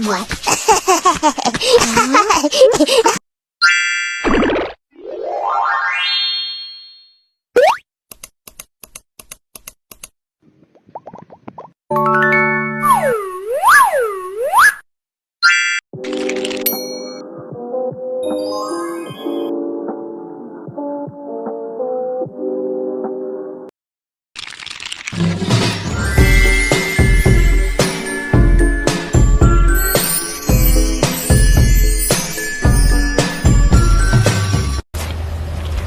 buat.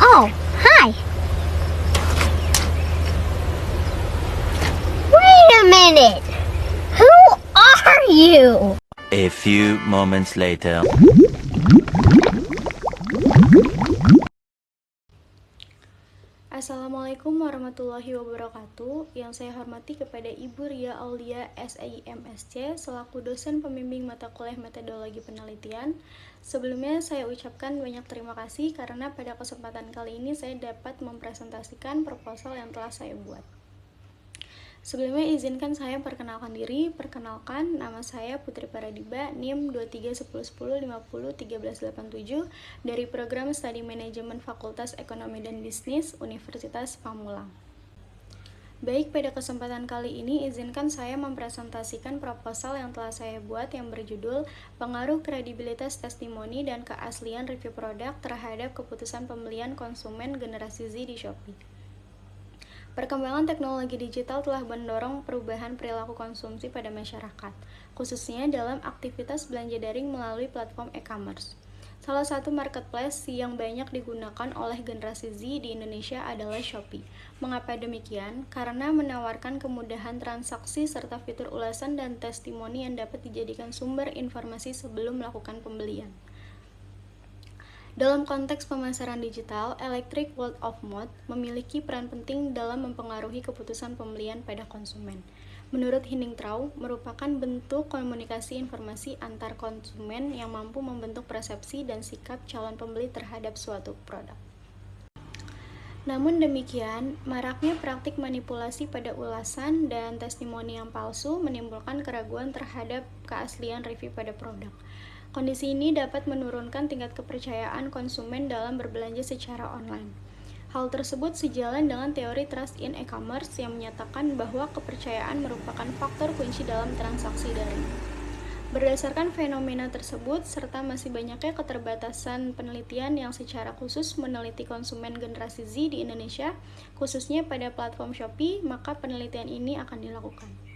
Oh, hi. Wait a minute. Who are you? A few moments later. Assalamualaikum warahmatullahi wabarakatuh. Yang saya hormati kepada Ibu Ria Aulia SIMSC selaku dosen pembimbing mata kuliah metodologi penelitian. Sebelumnya saya ucapkan banyak terima kasih karena pada kesempatan kali ini saya dapat mempresentasikan proposal yang telah saya buat. Sebelumnya izinkan saya perkenalkan diri. Perkenalkan, nama saya Putri Paradiba, NIM 231010501387 dari Program Studi Manajemen Fakultas Ekonomi dan Bisnis Universitas Pamulang. Baik, pada kesempatan kali ini izinkan saya mempresentasikan proposal yang telah saya buat yang berjudul Pengaruh Kredibilitas Testimoni dan Keaslian Review Produk terhadap Keputusan Pembelian Konsumen Generasi Z di Shopee. Perkembangan teknologi digital telah mendorong perubahan perilaku konsumsi pada masyarakat, khususnya dalam aktivitas belanja daring melalui platform e-commerce. Salah satu marketplace yang banyak digunakan oleh generasi Z di Indonesia adalah Shopee. Mengapa demikian? Karena menawarkan kemudahan transaksi serta fitur ulasan dan testimoni yang dapat dijadikan sumber informasi sebelum melakukan pembelian. Dalam konteks pemasaran digital, Electric Word of Mouth memiliki peran penting dalam mempengaruhi keputusan pembelian pada konsumen. Menurut Henningtrau, merupakan bentuk komunikasi informasi antar konsumen yang mampu membentuk persepsi dan sikap calon pembeli terhadap suatu produk. Namun demikian, maraknya praktik manipulasi pada ulasan dan testimoni yang palsu menimbulkan keraguan terhadap keaslian review pada produk. Kondisi ini dapat menurunkan tingkat kepercayaan konsumen dalam berbelanja secara online. Hal tersebut sejalan dengan teori trust in e-commerce yang menyatakan bahwa kepercayaan merupakan faktor kunci dalam transaksi daring. Berdasarkan fenomena tersebut, serta masih banyaknya keterbatasan penelitian yang secara khusus meneliti konsumen generasi Z di Indonesia, khususnya pada platform Shopee, maka penelitian ini akan dilakukan.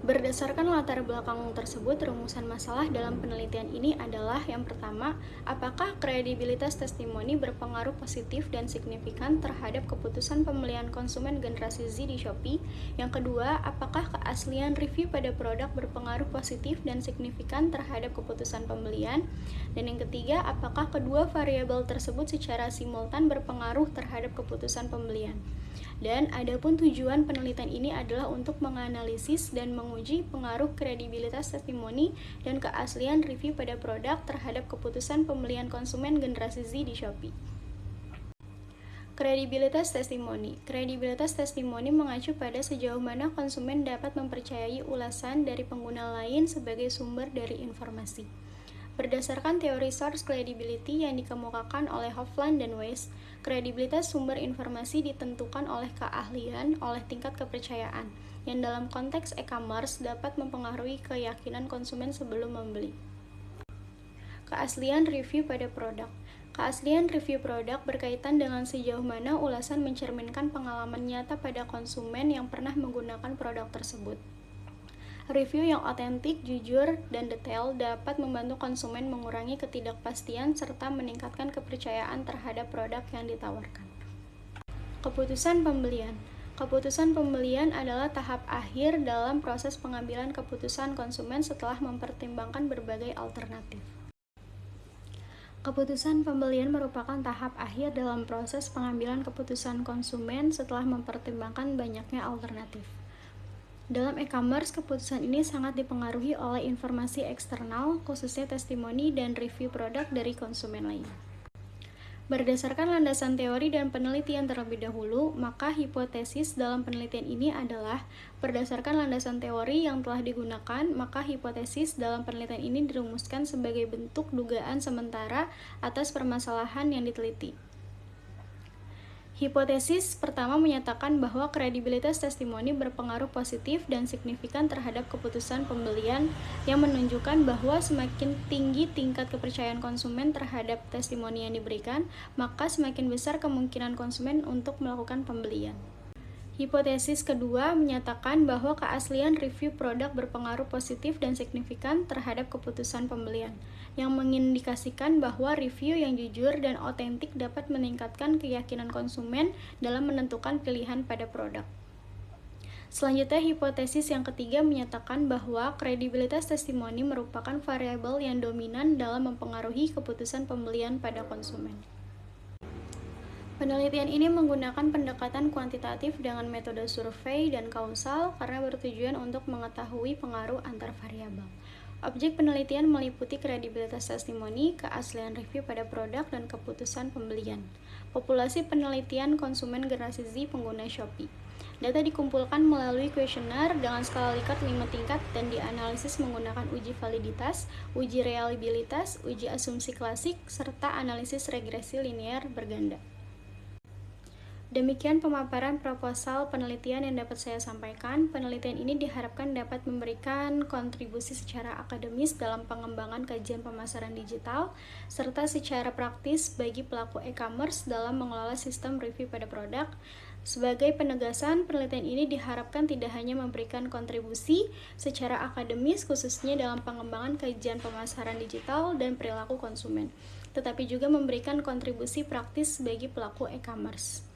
Berdasarkan latar belakang tersebut, rumusan masalah dalam penelitian ini adalah yang pertama, apakah kredibilitas testimoni berpengaruh positif dan signifikan terhadap keputusan pembelian konsumen generasi Z di Shopee? Yang kedua, apakah keaslian review pada produk berpengaruh positif dan signifikan terhadap keputusan pembelian? Dan yang ketiga, apakah kedua variabel tersebut secara simultan berpengaruh terhadap keputusan pembelian? Dan adapun tujuan penelitian ini adalah untuk menganalisis dan menguji pengaruh kredibilitas testimoni dan keaslian review pada produk terhadap keputusan pembelian konsumen generasi Z di Shopee. Kredibilitas testimoni. Kredibilitas testimoni mengacu pada sejauh mana konsumen dapat mempercayai ulasan dari pengguna lain sebagai sumber dari informasi. Berdasarkan teori source credibility yang dikemukakan oleh Hofland dan Weiss, kredibilitas sumber informasi ditentukan oleh keahlian, oleh tingkat kepercayaan, yang dalam konteks e-commerce dapat mempengaruhi keyakinan konsumen sebelum membeli. Keaslian review pada produk. Keaslian review produk berkaitan dengan sejauh mana ulasan mencerminkan pengalaman nyata pada konsumen yang pernah menggunakan produk tersebut. Review yang otentik, jujur, dan detail dapat membantu konsumen mengurangi ketidakpastian serta meningkatkan kepercayaan terhadap produk yang ditawarkan. Keputusan pembelian. Keputusan pembelian adalah tahap akhir dalam proses pengambilan keputusan konsumen setelah mempertimbangkan berbagai alternatif. Keputusan pembelian merupakan tahap akhir dalam proses pengambilan keputusan konsumen setelah mempertimbangkan banyaknya alternatif. Dalam e-commerce, keputusan ini sangat dipengaruhi oleh informasi eksternal, khususnya testimoni dan review produk dari konsumen lain. Berdasarkan landasan teori dan penelitian terlebih dahulu, maka hipotesis dalam penelitian ini adalah berdasarkan landasan teori yang telah digunakan, maka hipotesis dalam penelitian ini dirumuskan sebagai bentuk dugaan sementara atas permasalahan yang diteliti. Hipotesis pertama menyatakan bahwa kredibilitas testimoni berpengaruh positif dan signifikan terhadap keputusan pembelian, yang menunjukkan bahwa semakin tinggi tingkat kepercayaan konsumen terhadap testimoni yang diberikan, maka semakin besar kemungkinan konsumen untuk melakukan pembelian. Hipotesis kedua menyatakan bahwa keaslian review produk berpengaruh positif dan signifikan terhadap keputusan pembelian, yang mengindikasikan bahwa review yang jujur dan otentik dapat meningkatkan keyakinan konsumen dalam menentukan pilihan pada produk. Selanjutnya, hipotesis yang ketiga menyatakan bahwa kredibilitas testimoni merupakan variabel yang dominan dalam mempengaruhi keputusan pembelian pada konsumen. Penelitian ini menggunakan pendekatan kuantitatif dengan metode survei dan kausal karena bertujuan untuk mengetahui pengaruh antar variabel. Objek penelitian meliputi kredibilitas testimoni, keaslian review pada produk, dan keputusan pembelian. Populasi penelitian konsumen generasi Z pengguna Shopee. Data dikumpulkan melalui kuesioner dengan skala Likert 5 tingkat dan dianalisis menggunakan uji validitas, uji reliabilitas, uji asumsi klasik, serta analisis regresi linear berganda. Demikian pemaparan proposal penelitian yang dapat saya sampaikan. Penelitian ini diharapkan dapat memberikan kontribusi secara akademis dalam pengembangan kajian pemasaran digital, serta secara praktis bagi pelaku e-commerce dalam mengelola sistem review pada produk. Sebagai penegasan, penelitian ini diharapkan tidak hanya memberikan kontribusi secara akademis khususnya dalam pengembangan kajian pemasaran digital dan perilaku konsumen, tetapi juga memberikan kontribusi praktis bagi pelaku e-commerce.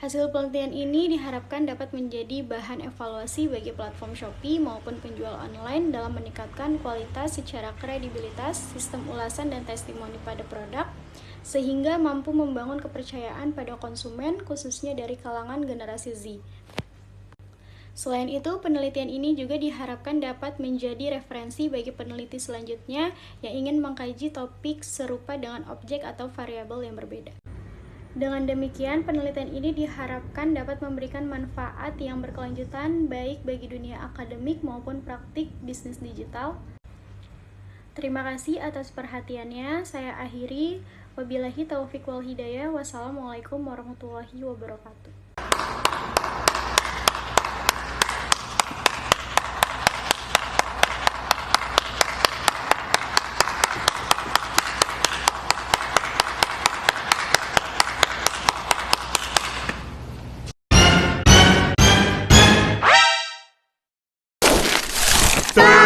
Hasil penelitian ini diharapkan dapat menjadi bahan evaluasi bagi platform Shopee maupun penjual online dalam meningkatkan kualitas secara kredibilitas, sistem ulasan dan testimoni pada produk, sehingga mampu membangun kepercayaan pada konsumen khususnya dari kalangan generasi Z. Selain itu, penelitian ini juga diharapkan dapat menjadi referensi bagi peneliti selanjutnya yang ingin mengkaji topik serupa dengan objek atau variabel yang berbeda. Dengan demikian, penelitian ini diharapkan dapat memberikan manfaat yang berkelanjutan baik bagi dunia akademik maupun praktik bisnis digital. Terima kasih atas perhatiannya. Saya akhiri. Wabillahi taufiq wal hidayah. Wassalamualaikum warahmatullahi wabarakatuh. Stop!